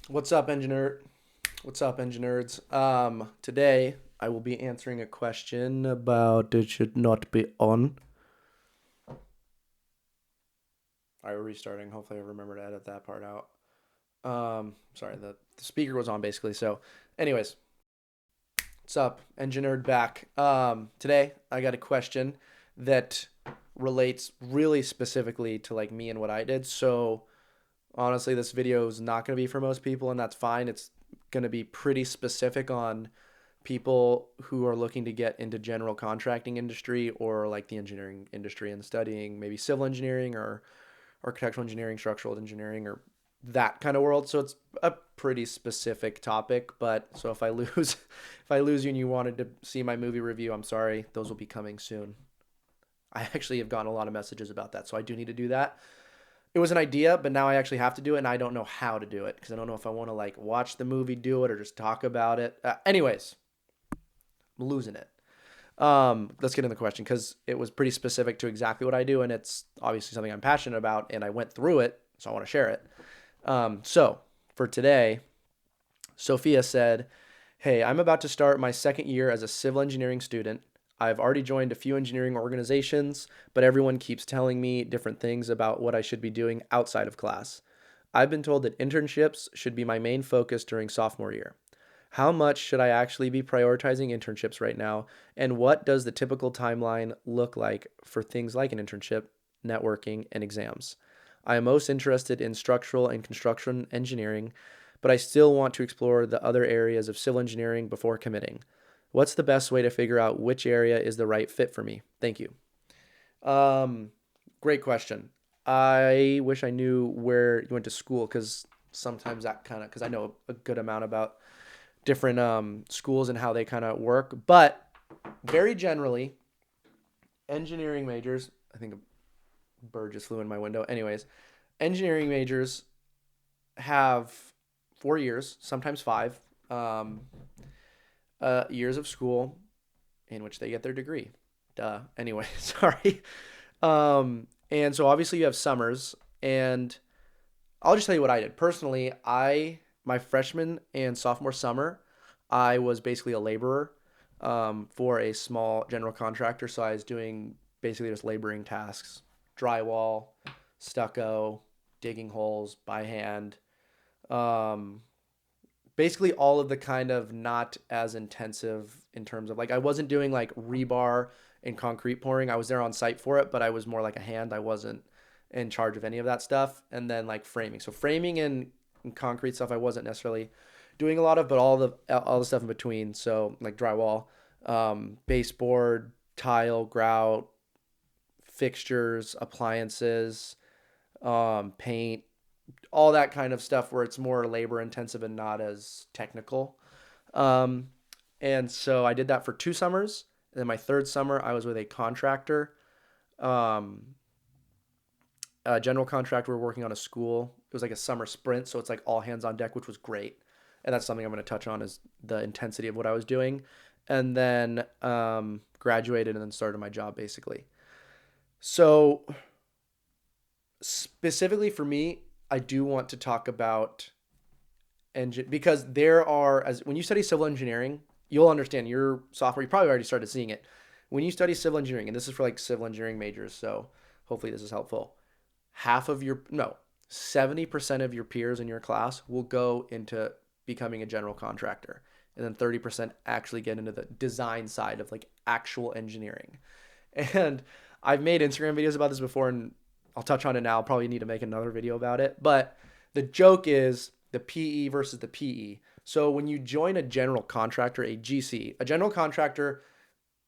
What's up, engineer? What's up, engineers? Today I will be answering a question about it should not be on. All right, we're restarting. Hopefully, I remember to edit that part out. Sorry, the speaker was on basically. So, anyways, what's up, engineered back? Today I got a question that relates really specifically to like me and what I did. So, honestly, this video is not going to be for most people, and that's fine. It's going to be pretty specific on people who are looking to get into general contracting industry or like the engineering industry and studying maybe civil engineering or architectural engineering, structural engineering, or that kind of world. So it's a pretty specific topic. But so if I lose, if I lose you and you wanted to see my movie review, I'm sorry. Those will be coming soon. I actually have gotten a lot of messages about that, so I do need to do that. It was an idea, but now I actually have to do it, and I don't know how to do it because I don't know if I want to like watch the movie do it or just talk about it. Anyways, I'm losing it. Let's get into the question because it was pretty specific to exactly what I do, and it's obviously something I'm passionate about, and I went through it, so I want to share it. So for today, Sophia said, "Hey, I'm about to start my second year as a civil engineering student. I've already joined a few engineering organizations, but everyone keeps telling me different things about what I should be doing outside of class. I've been told that internships should be my main focus during sophomore year. How much should I actually be prioritizing internships right now? And what does the typical timeline look like for things like an internship, networking, and exams? I am most interested in structural and construction engineering, but I still want to explore the other areas of civil engineering before committing. What's the best way to figure out which area is the right fit for me? Thank you." Um, Great question. I wish I knew where you went to school because sometimes that kind of because I know a good amount about different schools and how they kind of work. But very generally, engineering majors, I think a bird just flew in my window. Anyways, engineering majors have 4 years, sometimes five years of school in which they get their degree. Duh. Anyway, sorry. And so obviously you have summers, and I'll just tell you what I did. Personally, my freshman and sophomore summer, I was basically a laborer for a small general contractor. So I was doing basically just laboring tasks, drywall, stucco, digging holes by hand. Um, Basically all of the kind of not as intensive in terms of like I wasn't doing like rebar and concrete pouring. I was there on site for it, but I was more like a hand. I wasn't in charge of any of that stuff. And then like framing. So framing and concrete stuff I wasn't necessarily doing a lot of, but all the stuff in between. So like drywall, baseboard, tile, grout, fixtures, appliances, paint, all that kind of stuff where it's more labor intensive and not as technical. Um, and so I did that for 2 summers. And then my third summer, I was with a contractor, um, a general contractor. We were working on a school. It was like a summer sprint, so it's like all hands on deck, which was great. And that's something I'm going to touch on is the intensity of what I was doing. And then graduated and then started my job basically. So specifically for me, I do want to talk about engine because there are as when you study civil engineering, you'll understand your software. You probably already started seeing it when you study civil engineering, and this is for like civil engineering majors. So hopefully this is helpful. Half of your no 70% of your peers in your class will go into becoming a general contractor, and then 30% actually get into the design side of like actual engineering. And I've made Instagram videos about this before, and I'll touch on it now. I'll probably need to make another video about it. But the joke is the PE versus the PE. So when you join a general contractor, a GC, a general contractor,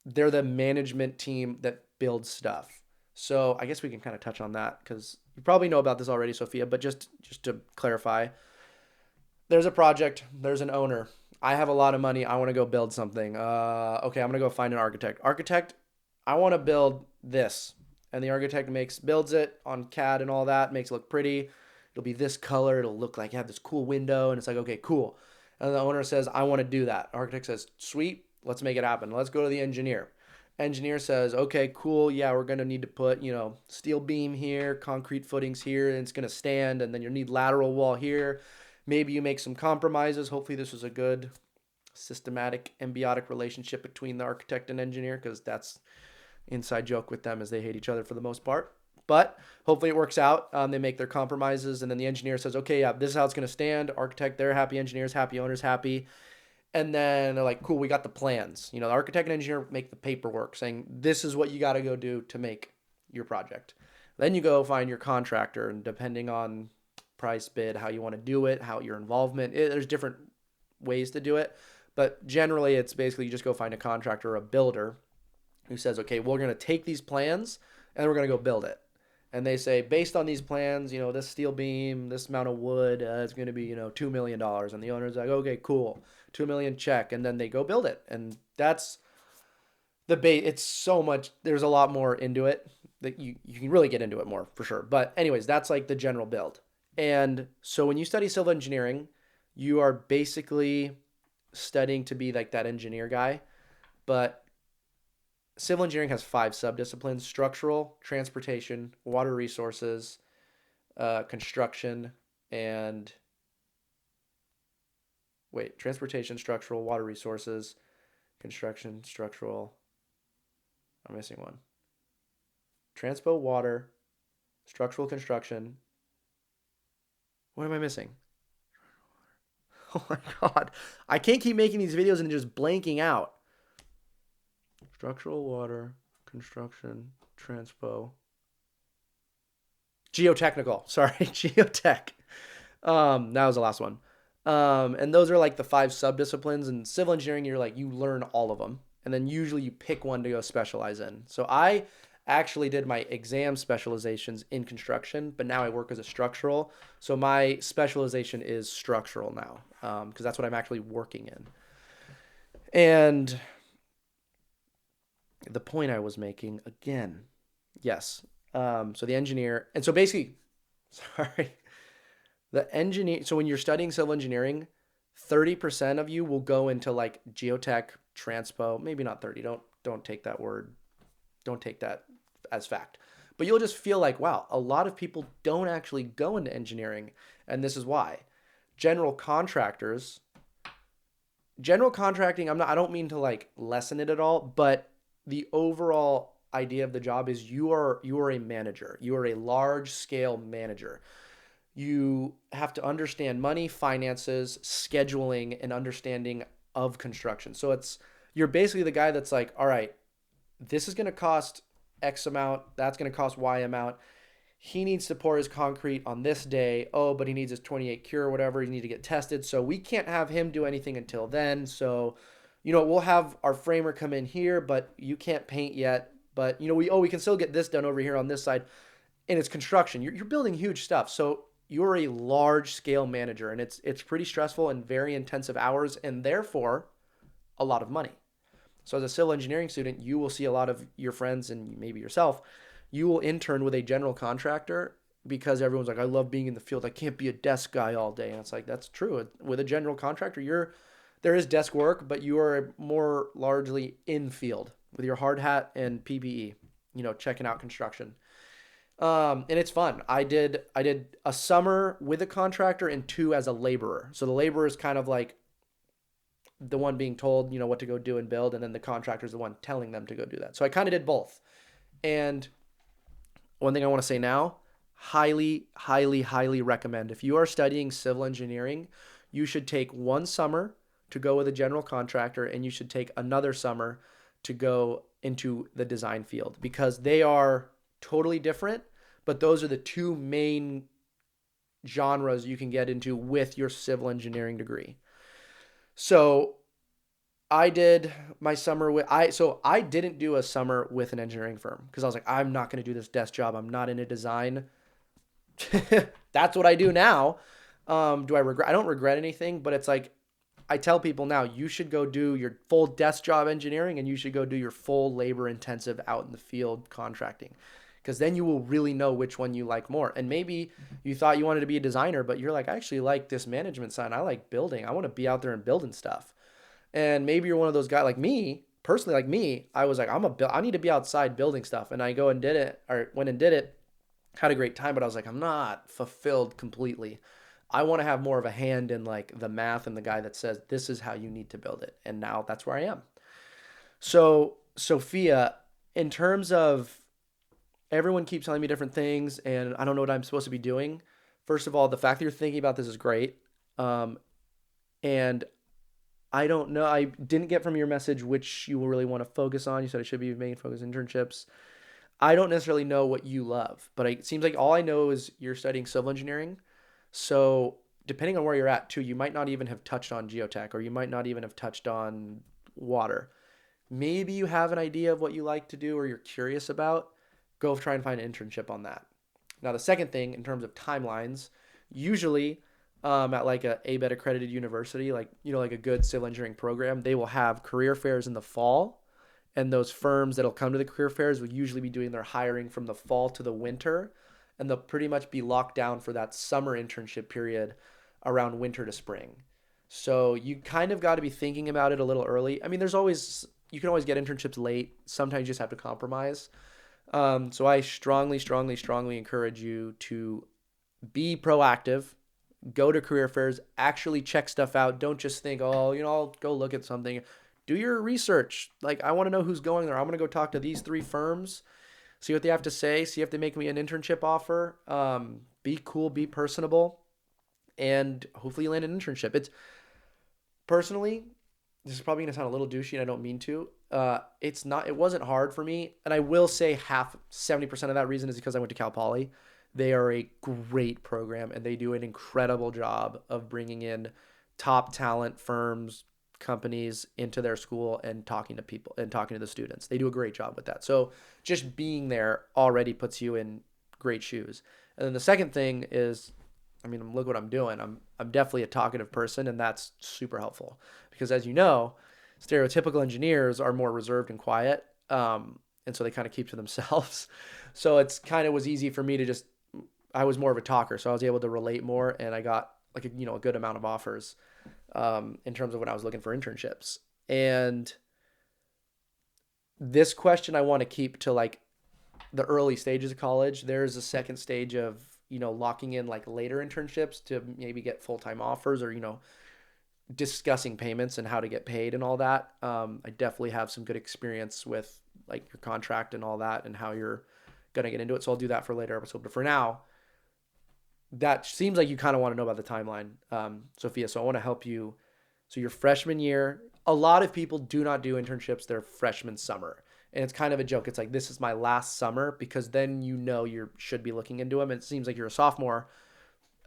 they're the management team that builds stuff. So I guess we can kind of touch on that because you probably know about this already, Sophia. But just to clarify, there's a project, there's an owner. I have a lot of money. I want to go build something. Okay, I'm gonna go find an architect. Architect, I want to build this, and the architect makes builds it on CAD and all that, makes it look pretty. It'll be this color. It'll look like you have this cool window, and it's like okay, cool. And the owner says, I want to do that. Architect says, sweet, let's make it happen. Let's go to the engineer. Engineer says, okay, cool. Yeah, we're gonna need to put steel beam here, concrete footings here, and it's gonna stand, and then you need lateral wall here. Maybe you make some compromises. Hopefully this was a good systematic symbiotic relationship between the architect and engineer, because that's inside joke with them is they hate each other for the most part. But hopefully it works out. They make their compromises, and then the engineer says, okay, yeah, this is how it's going to stand. Architect, they're happy. Engineers happy. Owners happy. And then they're like, cool, we got the plans. The architect and engineer make the paperwork saying this is what you got to go do to make your project. Then you go find your contractor, and depending on price, bid, how you want to do it, how your involvement, there's different ways to do it. But generally, it's basically you just go find a contractor or a builder who says, okay, we're going to take these plans and we're going to go build it. And they say, based on these plans, this steel beam, this amount of wood, it's going to be, $2 million. And the owner's like, okay, cool. 2 million check. And then they go build it. And that's the bait. It's so much. There's a lot more into it that you can really get into it more for sure. But anyways, that's like the general build. And so when you study civil engineering, you are basically studying to be like that engineer guy. But civil engineering has 5 subdisciplines: structural, transportation, water resources, construction, and transportation, structural, water resources, construction, structural. I'm missing one. Transpo, water, structural, construction. What am I missing? Oh my God. I can't keep making these videos and just blanking out. Structural, water, construction, transpo. Geotechnical. Sorry, geotech. That was the last one. And those are like the 5 subdisciplines. In civil engineering, you learn all of them. And then usually you pick one to go specialize in. So I actually did my exam specializations in construction, but now I work as a structural. So my specialization is structural now, because that's what I'm actually working in. And the point I was making again, yes. So the engineer, and so basically, sorry, the engineer. So when you're studying civil engineering, 30% of you will go into like geotech, transpo. Maybe not 30. Don't take that word. Don't take that as fact. But you'll just feel like, wow, a lot of people don't actually go into engineering, and this is why. General contracting. I don't mean to like lessen it at all, but the overall idea of the job is you are a manager. You are a large scale manager. You have to understand money, finances, scheduling, and understanding of construction. So you're basically the guy that's like, all right, this is going to cost X amount. That's going to cost Y amount. He needs to pour his concrete on this day. Oh, but he needs his 28 cure or whatever. He needs to get tested. So we can't have him do anything until then. So, we'll have our framer come in here, but you can't paint yet. But, we can still get this done over here on this side. And it's construction. You're building huge stuff. So you're a large scale manager, and it's pretty stressful and very intensive hours, and therefore a lot of money. So as a civil engineering student, you will see a lot of your friends and maybe yourself, you will intern with a general contractor because everyone's like, I love being in the field. I can't be a desk guy all day. And it's like, that's true. With a general contractor, there is desk work, but you are more largely in field with your hard hat and PPE, checking out construction. And it's fun. I did a summer with a contractor and 2 as a laborer. So the laborer is kind of like the one being told, what to go do and build, and then the contractor is the one telling them to go do that. So I kind of did both. And one thing I want to say now, highly, highly, highly recommend. If you are studying civil engineering, you should take 1 summer to go with a general contractor, and you should take another summer to go into the design field, because they are totally different, but those are the 2 main genres you can get into with your civil engineering degree. So I did my summer I didn't do a summer with an engineering firm because I was like, I'm not going to do this desk job. I'm not into design. That's what I do now. Do I regret? I don't regret anything, but it's like, I tell people now, you should go do your full desk job engineering and you should go do your full labor intensive out in the field contracting, because then you will really know which one you like more. And maybe you thought you wanted to be a designer, but you're like, I actually like this management side. I like building. I want to be out there and building stuff. And maybe you're one of those guys like me, personally, like me. I was like, I need to be outside building stuff. And I went and did it, had a great time, but I was like, I'm not fulfilled completely. I want to have more of a hand in like the math and the guy that says this is how you need to build it. And now that's where I am. So, Sophia, in terms of everyone keeps telling me different things and I don't know what I'm supposed to be doing. First of all, the fact that you're thinking about this is great. Um, and I don't know. I didn't get from your message which you really want to focus on. You said it should be main focus internships. I don't necessarily know what you love, but it seems like all I know is you're studying civil engineering. So depending on where you're at too, you might not even have touched on geotech or you might not even have touched on water. Maybe you have an idea of what you like to do or you're curious about. Go try and find an internship on that. Now, the second thing in terms of timelines, usually at like a ABET accredited university, like, like a good civil engineering program, they will have career fairs in the fall. And those firms that'll come to the career fairs will usually be doing their hiring from the fall to the winter. And they'll pretty much be locked down for that summer internship period around winter to spring. So you kind of got to be thinking about it a little early. I mean, you can always get internships late. Sometimes you just have to compromise. So I strongly, strongly, strongly encourage you to be proactive, go to career fairs, actually check stuff out. Don't just think, oh, I'll go look at something. Do your research. Like, I want to know who's going there. I'm going to go talk to these 3 firms, see what they have to say, see if they make me an internship offer. Be cool, be personable, and hopefully you land an internship. It's personally, this is probably going to sound a little douchey and I don't mean to. It wasn't hard for me. And I will say 70% of that reason is because I went to Cal Poly. They are a great program and they do an incredible job of bringing in top talent firms, companies into their school and talking to people and talking to the students. They do a great job with that. So just being there already puts you in great shoes. And then the second thing is, look what I'm doing. I'm definitely a talkative person and that's super helpful because as you know, stereotypical engineers are more reserved and quiet. And so they kind of keep to themselves. So it's kind of was easy for me to I was more of a talker. So I was able to relate more and I got like a good amount of offers in terms of when I was looking for internships. And this question I want to keep to like the early stages of college. There's a second stage of, locking in like later internships to maybe get full-time offers or, discussing payments and how to get paid and all that. I definitely have some good experience with like your contract and all that and how you're going to get into it. So I'll do that for a later episode. But for now, that seems like you kind of want to know about the timeline, Sophia. So I want to help you. So your freshman year, a lot of people do not do internships their freshman summer. And it's kind of a joke. It's like, this is my last summer because then you should be looking into them. And it seems like you're a sophomore,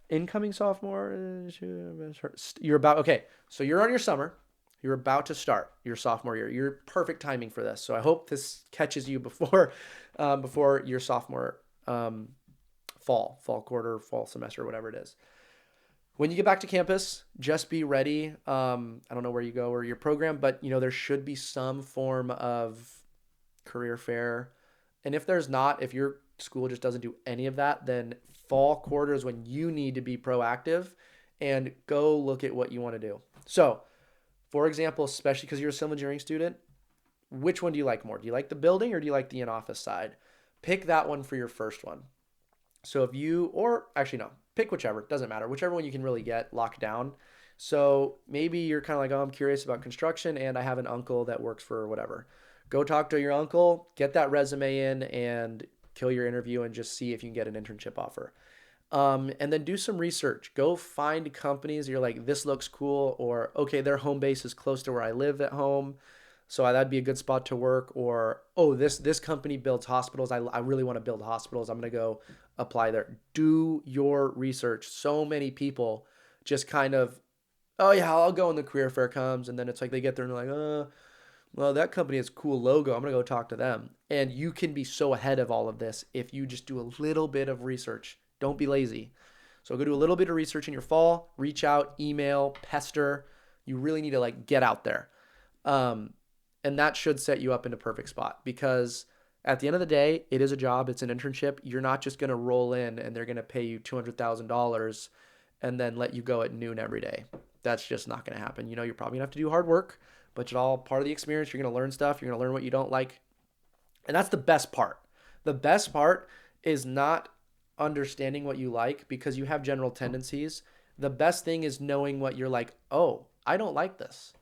incoming sophomore. Okay. So you're on your summer. You're about to start your sophomore year. You're perfect timing for this. So I hope this catches you before your sophomore fall quarter, fall semester, whatever it is. When you get back to campus, just be ready. I don't know where you go or your program, but there should be some form of career fair. And if there's not, if your school just doesn't do any of that, then fall quarter is when you need to be proactive and go look at what you want to do. So, for example, especially because you're a civil engineering student, which one do you like more? Do you like the building or do you like the in-office side? Pick that one for your first one. So pick whichever. It doesn't matter. Whichever one you can really get locked down. So maybe you're kind of like, oh, I'm curious about construction and I have an uncle that works for whatever. Go talk to your uncle, get that resume in and kill your interview and just see if you can get an internship offer. And then do some research. Go find companies you're like, this looks cool, or okay, their home base is close to where I live at home, so that'd be a good spot to work. Or, oh, this company builds hospitals. I really want to build hospitals. I'm going to go apply there. Do your research. So many people just kind of, oh yeah, I'll go when the career fair comes. And then it's like they get there and they're like, well, that company has a cool logo. I'm going to go talk to them. And you can be so ahead of all of this if you just do a little bit of research. Don't be lazy. So go do a little bit of research in your fall, reach out, email, pester. You really need to like get out there. And that should set you up in a perfect spot because at the end of the day, it is a job. It's an internship. You're not just going to roll in and they're going to pay you $200,000 and then let you go at noon every day. That's just not going to happen. You're probably going to have to do hard work, but it's all part of the experience. You're going to learn stuff. You're going to learn what you don't like. And that's the best part. The best part is not understanding what you like because you have general tendencies. The best thing is knowing what you're like, oh, I don't like this.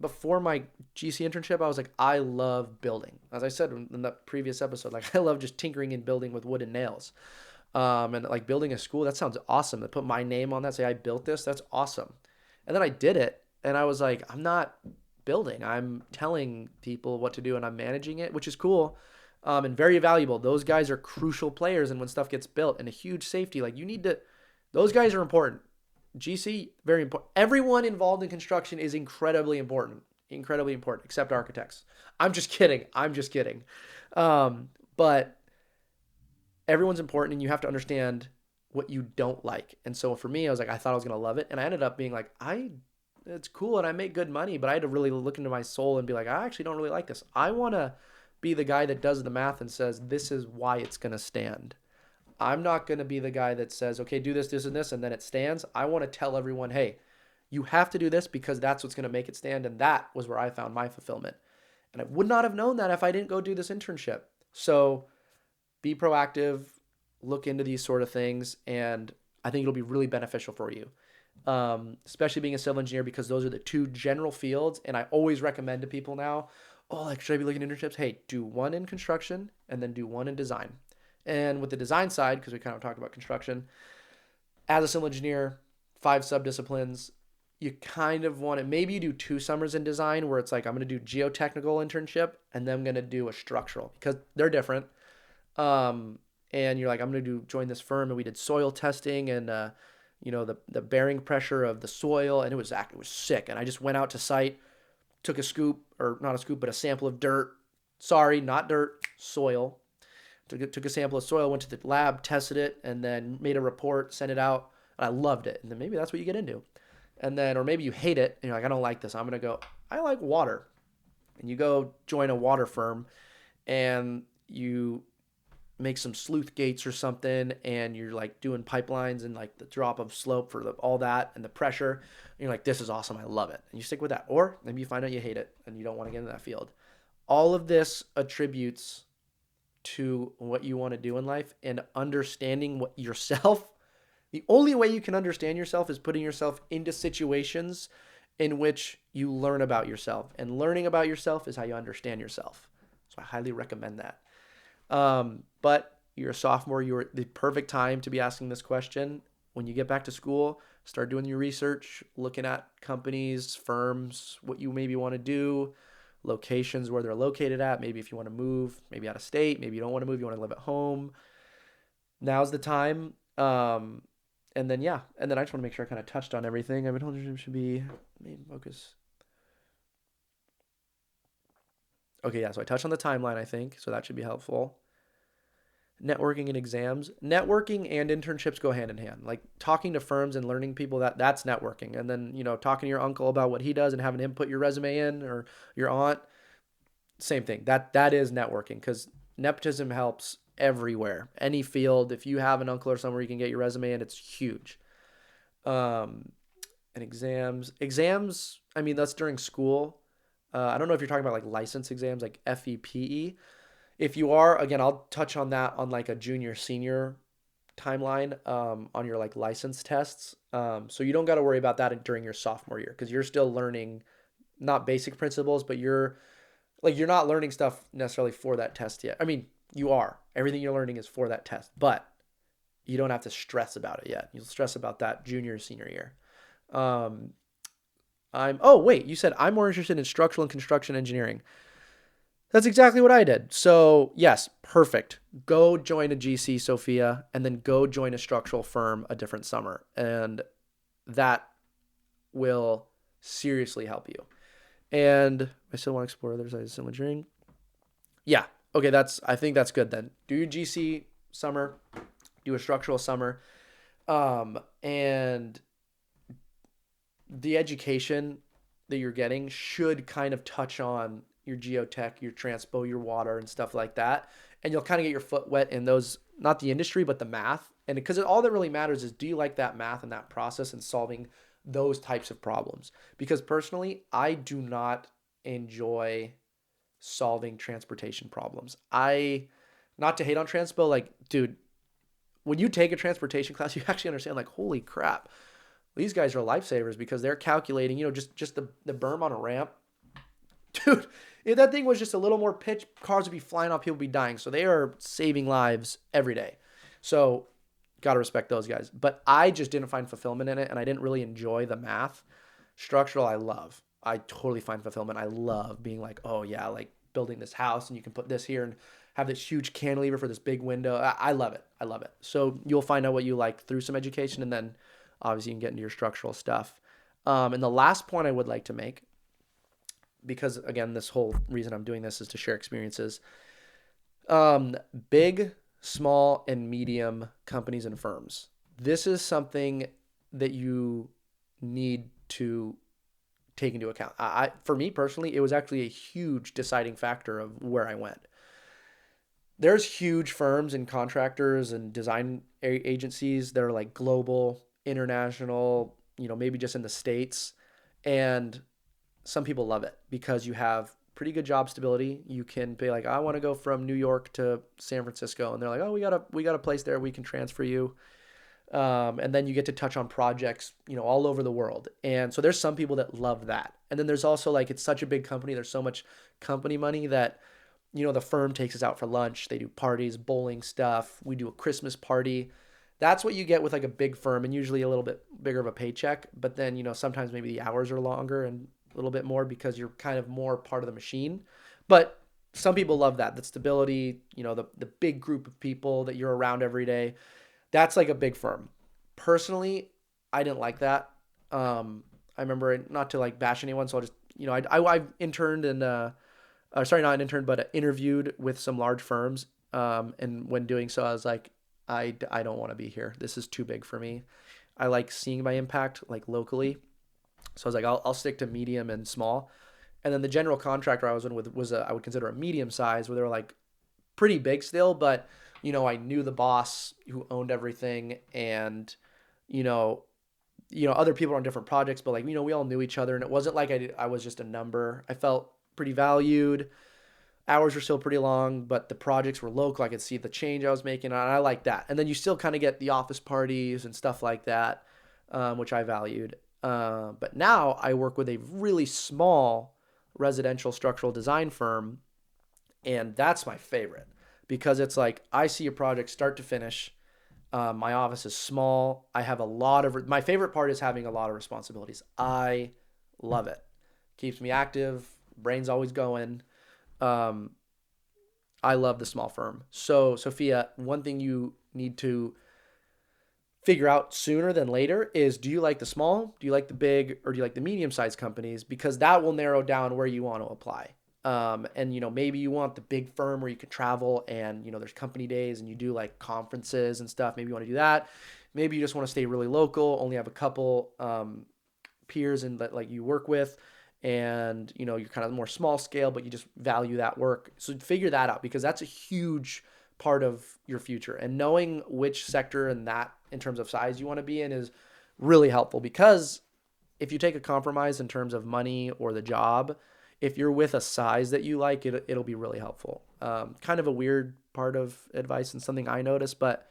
Before my GC internship, I was like, I love building. As I said in the previous episode, like I love just tinkering and building with wood and nails. And like building a school, that sounds awesome. To put my name on that, say I built this, that's awesome. And then I did it, and I was like, I'm not building. I'm telling people what to do, and I'm managing it, which is cool, and very valuable. Those guys are crucial players, and when stuff gets built, and a huge safety, like you need to. Those guys are important. GC, very important. Everyone involved in construction is incredibly important. Incredibly important, except architects. I'm just kidding. I'm just kidding. But everyone's important, and you have to understand what you don't like. And so for me, I was like, I thought I was gonna love it, and I ended up being like, it's cool, and I make good money, but I had to really look into my soul and be like, I actually don't really like this. I want to be the guy that does the math and says this is why it's gonna stand. I'm not gonna be the guy that says, okay, do this, this, and this, and then it stands. I want to tell everyone, hey, you have to do this because that's what's gonna make it stand, and that was where I found my fulfillment. And I would not have known that if I didn't go do this internship. So be proactive, look into these sort of things, and I think it'll be really beneficial for you, especially being a civil engineer, because those are the two general fields. And I always recommend to people now, oh, like, should I be looking at internships? Hey, do one in construction and then do one in design. And with the design side, because we kind of talked about construction, as a civil engineer, 5 subdisciplines, you kind of want to, maybe you do 2 summers in design where it's like, I'm going to do geotechnical internship and then I'm going to do a structural because they're different. And you're like, I'm going to join this firm, and we did soil testing and, the bearing pressure of the soil. And it was sick. And I just went out to site, took a scoop, or not a scoop, but a sample of dirt. Sorry, not dirt, soil. Took a sample of soil, went to the lab, tested it, and then made a report, sent it out. And I loved it. And then maybe that's what you get into. And then, or maybe you hate it and you're like, I don't like this. I'm going to go, I like water. And you go join a water firm and you make some sleuth gates or something, and you're like doing pipelines and like the drop of slope for all that and the pressure. And you're like, this is awesome. I love it. And you stick with that. Or maybe you find out you hate it and you don't want to get into that field. All of this attributes to what you want to do in life, and understanding what yourself. The only way you can understand yourself is putting yourself into situations in which you learn about yourself. And learning about yourself is how you understand yourself. So I highly recommend that. But you're a sophomore, you're the perfect time to be asking this question. When you get back to school, start doing your research, looking at companies, firms, what you maybe want to do, locations where they're located at. Maybe if you want to move, maybe out of state, maybe you don't want to move, you want to live at home. Now's the time. And then I just want to make sure I kind of touched on everything. I've been told it should be main focus. Okay, yeah, so I touched on the timeline, I think, so that should be helpful. Networking and exams. Networking and internships go hand in hand. Like talking to firms and learning people, that's networking. And then, talking to your uncle about what he does and having him put your resume in, or your aunt, same thing. That is networking, because nepotism helps everywhere. Any field, if you have an uncle or somewhere you can get your resume in, it's huge. And exams, I mean, that's during school. I don't know if you're talking about like license exams, like FEPE. If you are, again, I'll touch on that on like a junior senior timeline, on your like license tests. So you don't got to worry about that during your sophomore year, because you're still learning not basic principles, but you're not learning stuff necessarily for that test yet. I mean, you are. Everything you're learning is for that test, but you don't have to stress about it yet. You'll stress about that junior senior year. You said I'm more interested in structural and construction engineering. That's exactly what I did. So yes, perfect. Go join a GC, Sophia, and then go join a structural firm a different summer. And that will seriously help you. And I still want to explore other sides of civil engineering. Yeah. Okay. I think that's good then. Do your GC summer, do a structural summer. And the education that you're getting should kind of touch on your geotech, your transpo, your water, and stuff like that. And you'll kind of get your foot wet in those, not the industry, but the math. And because all that really matters is, do you like that math and that process and solving those types of problems? Because personally, I do not enjoy solving transportation problems. Not to hate on transpo, like, dude, when you take a transportation class, you actually understand like, holy crap, these guys are lifesavers because they're calculating, just the berm on a ramp. Dude, if that thing was just a little more pitch, cars would be flying off, people would be dying. So they are saving lives every day. So got to respect those guys. But I just didn't find fulfillment in it, and I didn't really enjoy the math. Structural, I love. I totally find fulfillment. I love being like, oh yeah, like building this house, and you can put this here and have this huge cantilever for this big window. I love it. I love it. So you'll find out what you like through some education, and then obviously you can get into your structural stuff. And the last point I would like to make, because again, this whole reason I'm doing this is to share experiences. Big, small, and medium companies and firms. This is something that you need to take into account. For me personally, it was actually a huge deciding factor of where I went. There's huge firms and contractors and design agencies that are like global, international, maybe just in the States. And some people love it because you have pretty good job stability. You can be like, I want to go from New York to San Francisco. And they're like, oh, we got a place there. We can transfer you. And then you get to touch on projects, all over the world. And so there's some people that love that. And then there's also like, it's such a big company. There's so much company money that, the firm takes us out for lunch. They do parties, bowling stuff. We do a Christmas party. That's what you get with like a big firm, and usually a little bit bigger of a paycheck. But then, sometimes maybe the hours are longer and a little bit more because you're kind of more part of the machine. But some people love that. The stability, the big group of people that you're around every day. That's like a big firm. Personally, I didn't like that. I remember, not to like bash anyone, so I'll just, I interned and, sorry, not an intern, but interviewed with some large firms. And when doing so, I was like, I don't want to be here. This is too big for me. I like seeing my impact like locally. So I was like, I'll stick to medium and small. And then the general contractor I was in with was I would consider a medium size, where they were like pretty big still, but I knew the boss who owned everything, and other people on different projects, but like, we all knew each other, and it wasn't like I was just a number. I felt pretty valued. Hours were still pretty long, but the projects were local. I could see the change I was making, and I like that. And then you still kind of get the office parties and stuff like that, which I valued. But now I work with a really small residential structural design firm, and that's my favorite because it's like I see a project start to finish. My office is small. I have my favorite part is having a lot of responsibilities. I love it. Keeps me active. Brain's always going. I love the small firm. So, Sophia, one thing you need to figure out sooner than later is, do you like the small, do you like the big, or do you like the medium-sized companies? Because that will narrow down where you want to apply. And maybe you want the big firm where you can travel and, there's company days and you do like conferences and stuff. Maybe you want to do that. Maybe you just want to stay really local, only have a couple, peers and that like you work with, and you're kind of more small scale, but you just value that work. So figure that out, because that's a huge part of your future, and knowing which sector and that in terms of size you want to be in is really helpful, because if you take a compromise in terms of money or the job, if you're with a size that you like, it'll be really helpful. Kind of a weird part of advice and something I noticed, but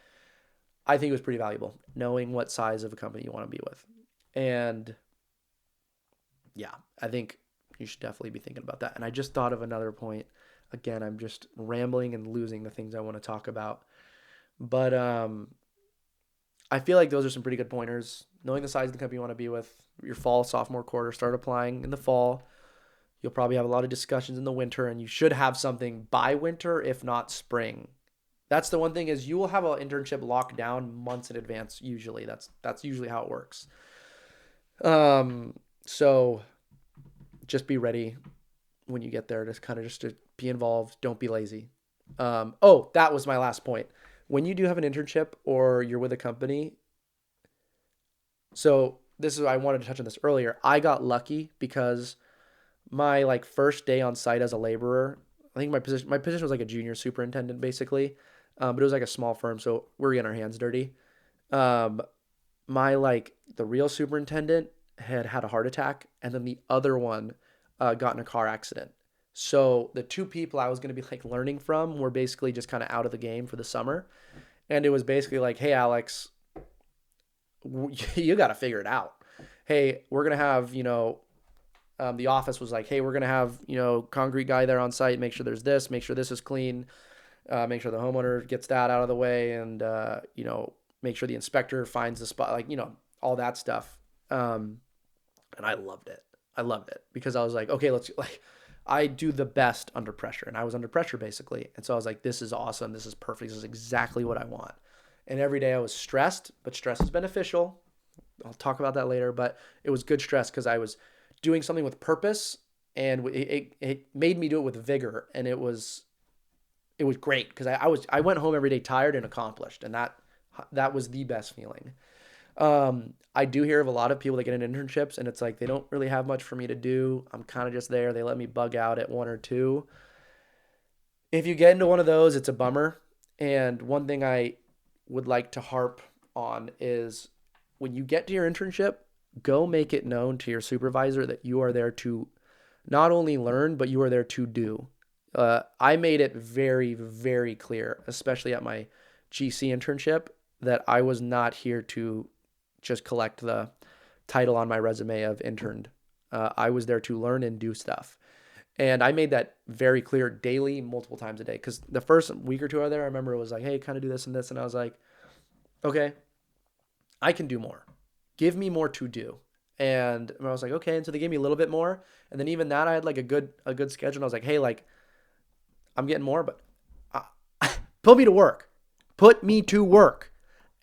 I think it was pretty valuable, knowing what size of a company you want to be with. And yeah, I think you should definitely be thinking about that. And I just thought of another point. Again, I'm just rambling and losing the things I want to talk about. But I feel like those are some pretty good pointers. Knowing the size of the company you want to be with, your fall, sophomore quarter, start applying in the fall. You'll probably have a lot of discussions in the winter, and you should have something by winter, if not spring. That's the one thing, is you will have an internship locked down months in advance. Usually that's usually how it works. So just be ready when you get there to kind of just to be involved. Don't be lazy. That was my last point. When you do have an internship or you're with a company, so I wanted to touch on this earlier. I got lucky because my like first day on site as a laborer, I think my position was like a junior superintendent basically. But it was like a small firm, so we're getting our hands dirty. The real superintendent had a heart attack, and then the other one got in a car accident. So the two people I was going to be like learning from were basically just kind of out of the game for the summer. And it was basically like, hey, Alex, you got to figure it out. Hey, we're going to have, the office was like, hey, we're going to have, concrete guy there on site. Make sure there's this, make sure this is clean, make sure the homeowner gets that out of the way. And, make sure the inspector finds the spot, like, all that stuff. And I loved it. I loved it because I was like, okay, I do the best under pressure. And I was under pressure basically. And so I was like, this is awesome. This is perfect. This is exactly what I want. And every day I was stressed, but stress is beneficial. I'll talk about that later, but it was good stress because I was doing something with purpose, and it made me do it with vigor. And it was great because I went home every day tired and accomplished. And that was the best feeling. I do hear of a lot of people that get in internships and it's like, they don't really have much for me to do. I'm kind of just there. They let me bug out at one or two. If you get into one of those, it's a bummer. And one thing I would like to harp on is when you get to your internship, go make it known to your supervisor that you are there to not only learn, but you are there to do. I made it very, very clear, especially at my GC internship, that I was not here to just collect the title on my resume of interned. I was there to learn and do stuff. And I made that very clear daily, multiple times a day. Because the first week or two out there, I remember it was like, hey, kind of do this and this. And I was like, okay, I can do more. Give me more to do. And I was like, okay. And so they gave me a little bit more. And then even that, I had like a good schedule. And I was like, hey, like, I'm getting more, but put me to work. Put me to work.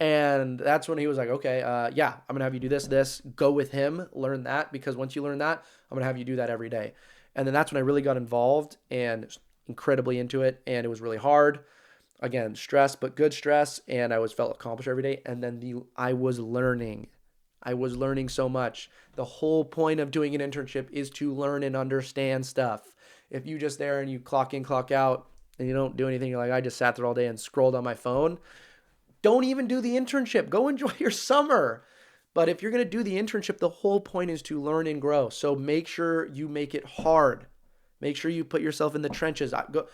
And that's when he was like, okay, yeah, I'm going to have you do this, go with him, learn that, because once you learn that, I'm going to have you do that every day. And then that's when I really got involved and incredibly into it. And it was really hard. Again, stress, but good stress. And I felt accomplished every day. And then I was learning so much. The whole point of doing an internship is to learn and understand stuff. If you just there and you clock in, clock out, and you don't do anything, you're like, I just sat there all day and scrolled on my phone. Don't even do the internship. Go enjoy your summer. But if you're going to do the internship, the whole point is to learn and grow. So make sure you make it hard. Make sure you put yourself in the trenches. What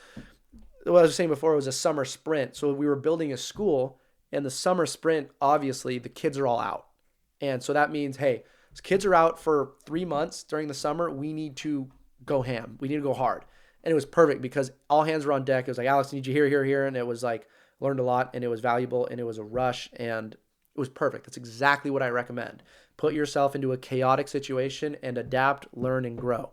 I was saying before, it was a summer sprint. So we were building a school, and the summer sprint, obviously, the kids are all out. And so that means, hey, kids are out for 3 months during the summer. We need to go ham. We need to go hard. And it was perfect because all hands were on deck. It was like, Alex, I need you here. And it was like, learned a lot, and it was valuable, and it was a rush, and it was perfect. That's exactly what I recommend. Put yourself into a chaotic situation and adapt, learn, and grow.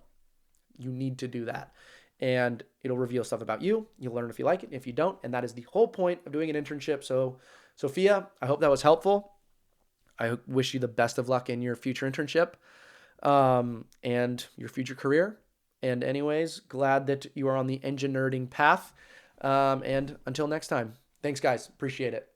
You need to do that. And it'll reveal stuff about you. You'll learn if you like it, if you don't. And that is the whole point of doing an internship. So, Sophia, I hope that was helpful. I wish you the best of luck in your future internship and your future career. And anyways, glad that you are on the engine nerding path. And until next time. Thanks, guys. Appreciate it.